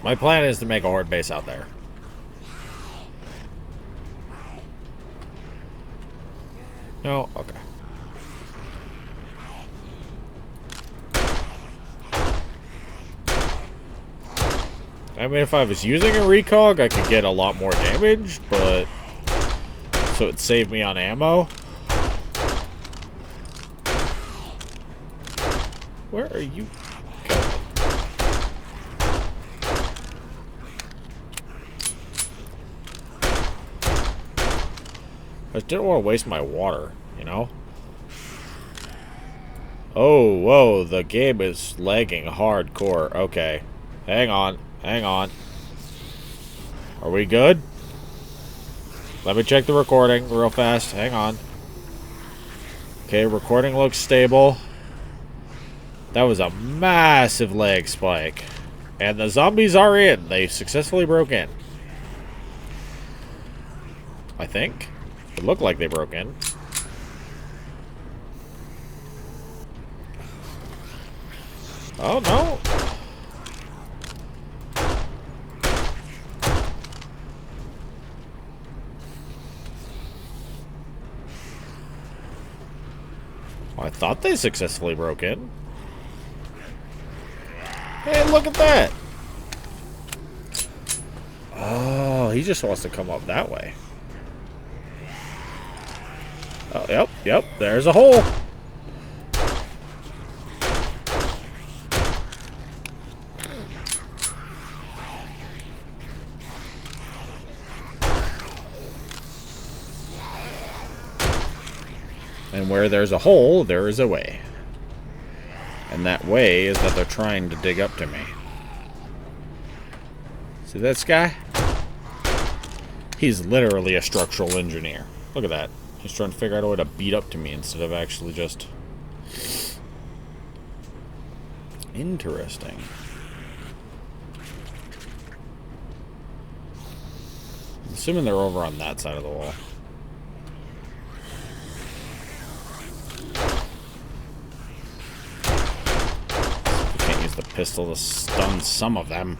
My plan is to make a horde base out there. No? Okay. I mean, if I was using a recog, I could get a lot more damage, but... So it saved me on ammo. Where are you going? I just didn't want to waste my water, you know? Oh, whoa, the game is lagging hardcore. Okay. Hang on. Hang on. Are we good? Let me check the recording real fast. Hang on. Okay, recording looks stable. That was a massive lag spike. And the zombies are in. They successfully broke in. I think. It looked like they broke in. Oh, no. I thought they successfully broke in. Hey, look at that! Oh, he just wants to come up that way. Oh, yep, there's a hole. And where there's a hole, there is a way. And that way is that they're trying to dig up to me. See this guy? He's literally a structural engineer. Look at that. He's trying to figure out a way to beat up to me instead of actually just... Interesting. I'm assuming they're over on that side of the wall. We can't use the pistol to stun some of them.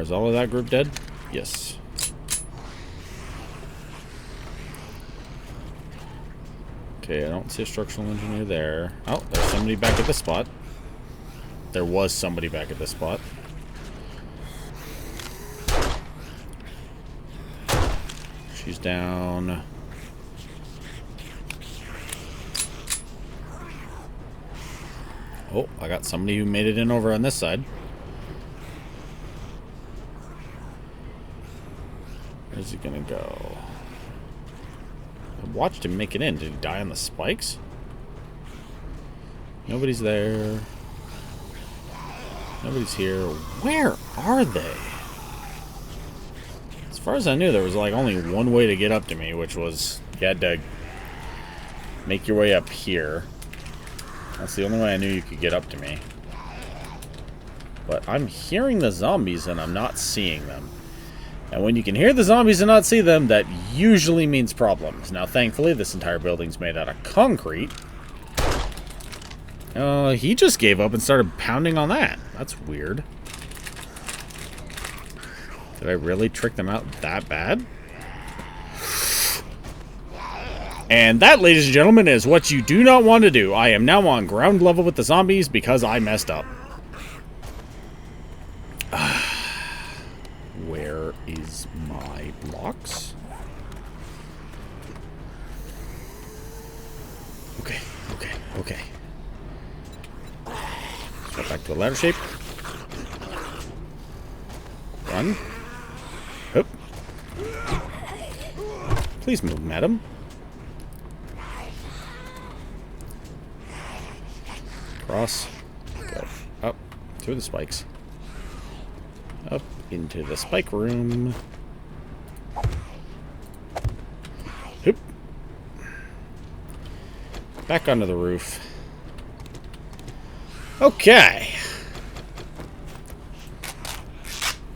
Is all of that group dead? Yes. Okay, I don't see a structural engineer there. Oh, there's somebody back at this spot. There was somebody back at this spot. She's down. Oh, I got somebody who made it in over on this side. Where's he gonna go? I watched him make it in. Did he die on the spikes? Nobody's there. Nobody's here. Where are they? As far as I knew, there was like only one way to get up to me, which was you had to make your way up here. That's the only way I knew you could get up to me. But I'm hearing the zombies and I'm not seeing them. And when you can hear the zombies and not see them, that usually means problems. Now, thankfully, this entire building's made out of concrete. He just gave up and started pounding on that. That's weird. Did I really trick them out that bad? And that, ladies and gentlemen, is what you do not want to do. I am now on ground level with the zombies because I messed up. Where is my blocks? Okay. Go back to the ladder shape. Run. Hoop. Please move, madam. Cross. Go. Up. Through the spikes. Up into the spike room. Hoop. Back onto the roof. Okay.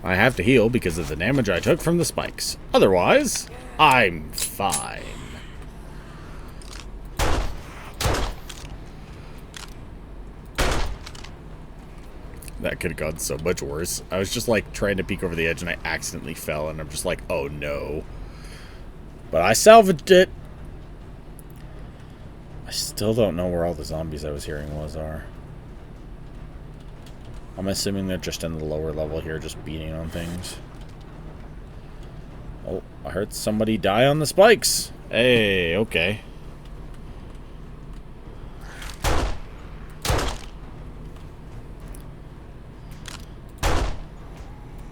I have to heal because of the damage I took from the spikes. Otherwise, I'm fine. That could have gone so much worse. I was just like trying to peek over the edge and I accidentally fell and I'm just like, oh no. But I salvaged it. I still don't know where all the zombies I was hearing are. I'm assuming they're just in the lower level here, just beating on things. Oh, I heard somebody die on the spikes. Hey, okay.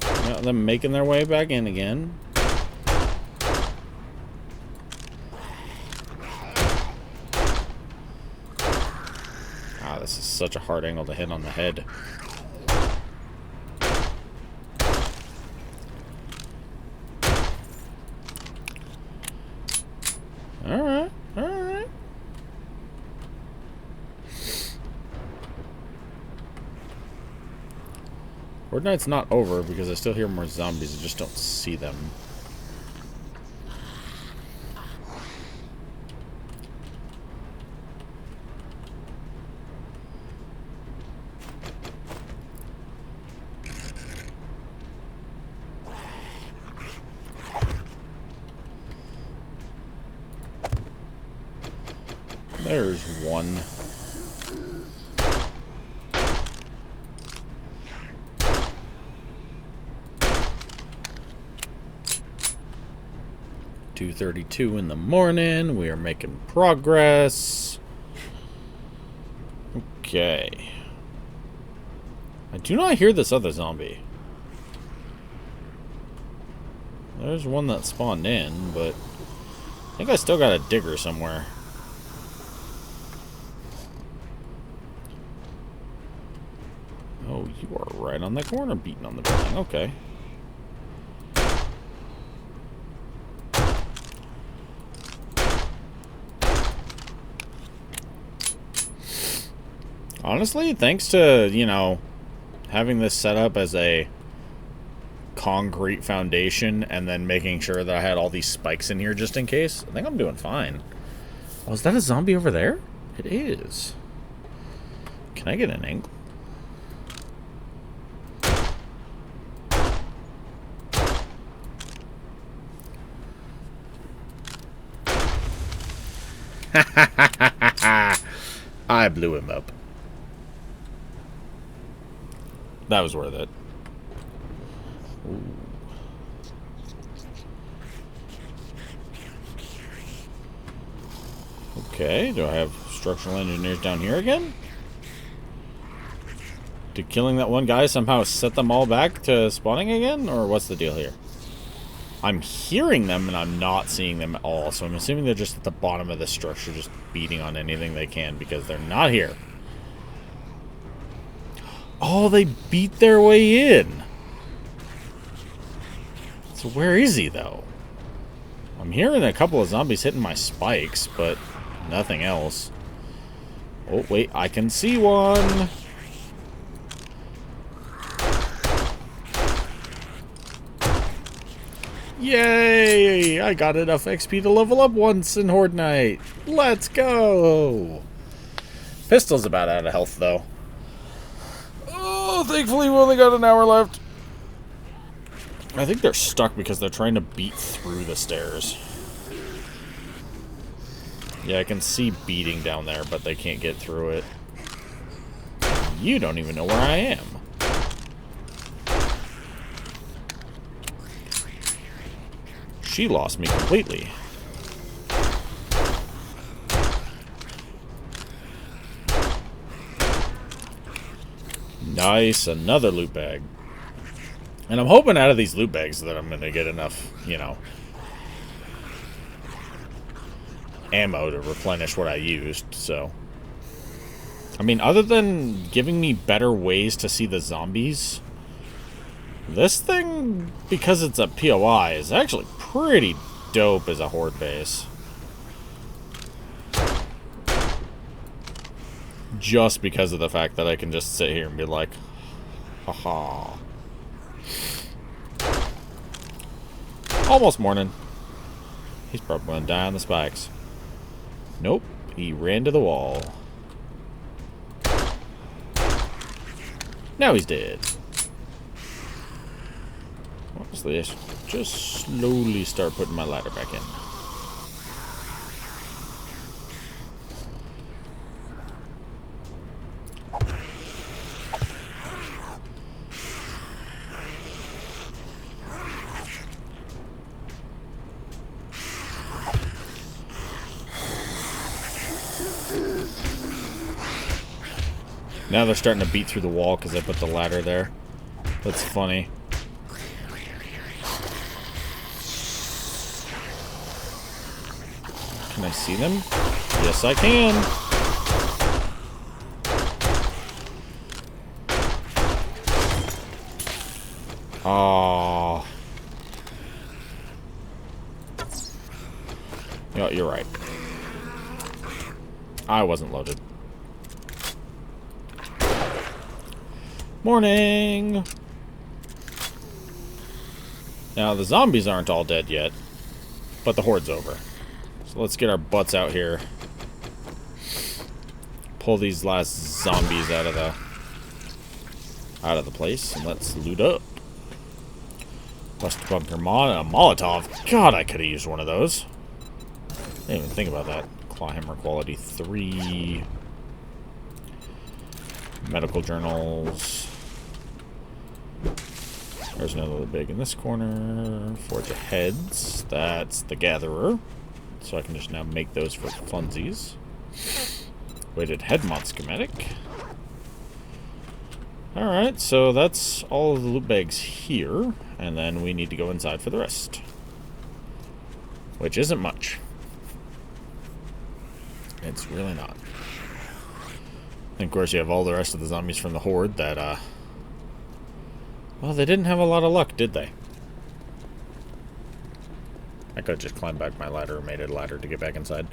Got them making their way back in again. Ah, this is such a hard angle to hit on the head. Alright. Horde Night's not over because I still hear more zombies. I just don't see them. There's one. .2:32 in the morning. We are making progress. Okay. I do not hear this other zombie. There's one that spawned in, but I think I still got a digger somewhere. Oh, you are right on the corner beating on the building. Okay. Honestly, thanks to, you know, having this set up as a concrete foundation and then making sure that I had all these spikes in here just in case, I think I'm doing fine. Oh, is that a zombie over there? It is. Can I get an angle? I blew him up. That was worth it. Ooh. Okay, do I have structural engineers down here again? Did killing that one guy somehow set them all back to spawning again? Or what's the deal here? I'm hearing them and I'm not seeing them at all, so I'm assuming they're just at the bottom of the structure, just beating on anything they can because they're not here. Oh, they beat their way in. So where is he, though? I'm hearing a couple of zombies hitting my spikes, but nothing else. Oh, wait, I can see one. Yay! I got enough XP to level up once in Horde Night. Let's go! Pistol's about out of health, though. Oh, thankfully we only got an hour left. I think they're stuck because they're trying to beat through the stairs. Yeah, I can see beating down there, but they can't get through it. You don't even know where I am. She lost me completely. Nice, another loot bag. And I'm hoping out of these loot bags that I'm going to get enough, you know, ammo to replenish what I used, so. I mean, other than giving me better ways to see the zombies, this thing, because it's a POI, is actually pretty dope as a horde base. Just because of the fact that I can just sit here and be like, haha. Almost morning. He's probably going to die on the spikes. Nope, he ran to the wall. Now he's dead. Honestly, I should just slowly start putting my ladder back in. Now they're starting to beat through the wall because I put the ladder there. That's funny. Can I see them? Yes, I can. Oh. No, you're right. I wasn't loaded. Now, the zombies aren't all dead yet, but the horde's over. So let's get our butts out here. Pull these last zombies out of the place, and let's loot up. Bust bunker Molotov. God, I could have used one of those. Didn't even think about that. Clawhammer quality 3. Medical journals. There's another big in this corner. Forge of heads. That's the gatherer. So I can just now make those for funsies. Weighted head mod schematic. Alright, so that's all of the loot bags here. And then we need to go inside for the rest. Which isn't much. It's really not. And of course you have all the rest of the zombies from the horde that, well, they didn't have a lot of luck, did they? I could have just climbed back my ladder or made it a ladder to get back inside.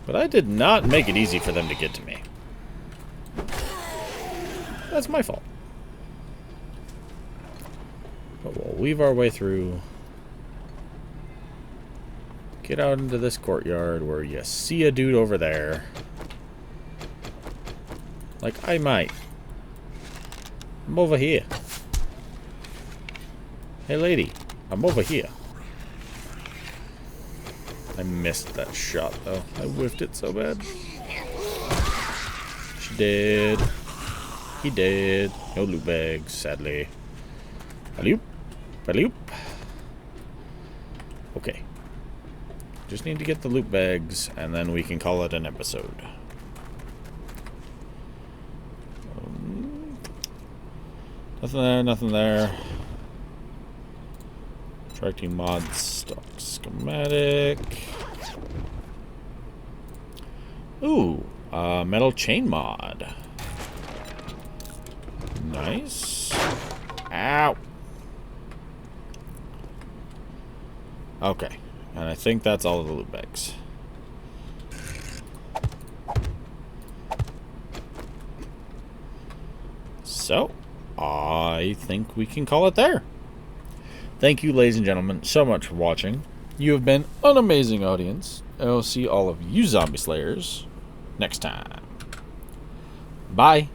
But I did not make it easy for them to get to me. That's my fault. But we'll weave our way through. Get out into this courtyard where you see a dude over there. Like I might. I'm over here. Hey lady, I'm over here. I missed that shot though. I whiffed it so bad. She did. He did. No loot bags, sadly. Alley-oop. Alley-oop. Okay. Just need to get the loot bags, and then we can call it an episode. Nothing there, nothing there. Attracting mods, stock schematic. Ooh, metal chain mod. Nice. Ow. Okay, and I think that's all of the loot bags. So, I think we can call it there. Thank you, ladies and gentlemen, so much for watching. You have been an amazing audience. And I'll see all of you zombie slayers next time. Bye.